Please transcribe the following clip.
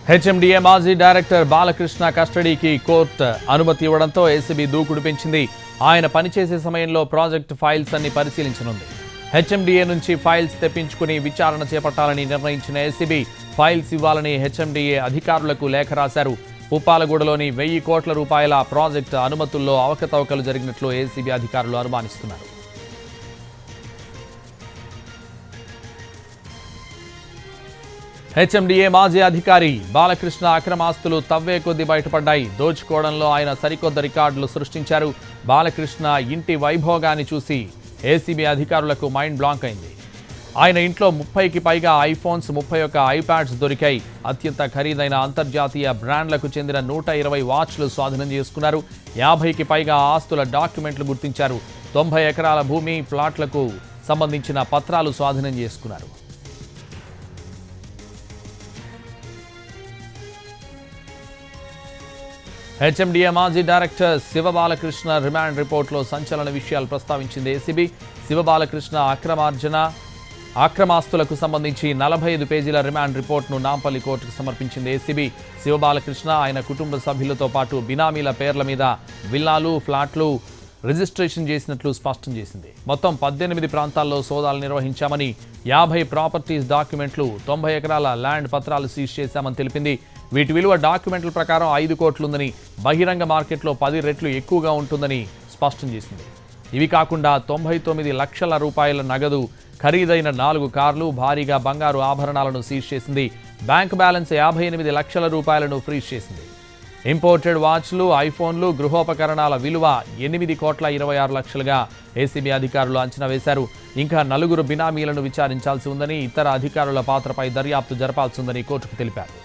HMDA మాజీ director Balakrishna కస్టడీకి court అనుమతి ఇవ్వడంతో ఏసీబీ దూకుడు పెంచింది. ఆయన పనిచేసే సమయంలో ప్రాజెక్ట్ ఫైల్స్ అన్ని పరిశీలించనుంది. హెచ్ఎండిఏ నుంచి ఫైల్స్ తెప్పించుకుని విచారణ చేపట్టాలని నిర్ణయించిన ఏసీబీ ఫైల్స్ ఇవ్వాలని హెచ్ఎండిఏ అధికారులకు లేఖ రాశారు. పుప్పాలగూడలోని 1000 కోట్ల రూపాయల ప్రాజెక్టు అనుమతుల్లో అవకతవకలు జరిగినట్లు ఏసీబీ అధికారులు అనుమానిస్తున్నారు. హెచ్ఎండిఏ మాజీ అధికారి బాలకృష్ణ అక్రమాస్తులు తవ్వే కొద్ది బయటపడ్డాయి. దోచుకోవడంలో ఆయన సరికొత్త రికార్డులు సృష్టించారు. బాలకృష్ణ ఇంటి వైభోగాన్ని చూసి ఏసీబీ అధికారులకు మైండ్ బ్లాంక్ అయింది. ఆయన ఇంట్లో 30కి పైగా ఐఫోన్స్, 31 ఐప్యాడ్స్ దొరికాయి. అత్యంత ఖరీదైన అంతర్జాతీయ బ్రాండ్లకు చెందిన 120 వాచ్లు స్వాధీనం చేసుకున్నారు. 50కి పైగా ఆస్తుల డాక్యుమెంట్లు గుర్తించారు. 90 ఎకరాల భూమి, ప్లాట్లకు సంబంధించిన పత్రాలు స్వాధీనం చేసుకున్నారు. హెచ్ఎండిఏ మాజీ డైరెక్టర్ శివబాలకృష్ణ రిమాండ్ రిపోర్టులో సంచలన విషయాలు ప్రస్తావించింది ఏసీబీ. శివబాలకృష్ణ అక్రమాస్తులకు సంబంధించి 45 పేజీల రిమాండ్ రిపోర్టును నాంపల్లి కోర్టుకు సమర్పించింది ఏసీబీ. శివబాలకృష్ణ ఆయన కుటుంబ సభ్యులతో పాటు బినామీల పేర్ల మీద విల్లాలు, ఫ్లాట్లు రిజిస్ట్రేషన్ చేసినట్లు స్పష్టం చేసింది. మొత్తం 18 ప్రాంతాల్లో సోదాలు నిర్వహించామని, 50 ప్రాపర్టీస్ డాక్యుమెంట్లు, 90 ఎకరాల ల్యాండ్ పత్రాలు సీజ్ చేశామని తెలిపింది. వీటి విలువ డాక్యుమెంట్ల ప్రకారం 5 కోట్లుందని, బహిరంగ మార్కెట్లో 10 రెట్లు ఎక్కువగా ఉంటుందని స్పష్టం చేసింది. ఇవి కాకుండా 99 లక్షల రూపాయల నగదు, ఖరీదైన 4 కార్లు, భారీగా బంగారు ఆభరణాలను సీజ్ చేసింది. బ్యాంక్ బ్యాలెన్స్ 58 లక్షల రూపాయలను ఫ్రీజ్ చేసింది. ఇంపోర్టెడ్ వాచ్లు, ఐఫోన్లు, గృహోపకరణాల విలువ 8,26 లక్షలుగా ఏసీబీ అధికారులు అంచనా వేశారు. ఇంకా 4 బినామీలను విచారించాల్సి ఉందని, ఇతర అధికారుల పాత్రపై దర్యాప్తు జరపాల్సి ఉందని కోర్టుకు తెలిపారు.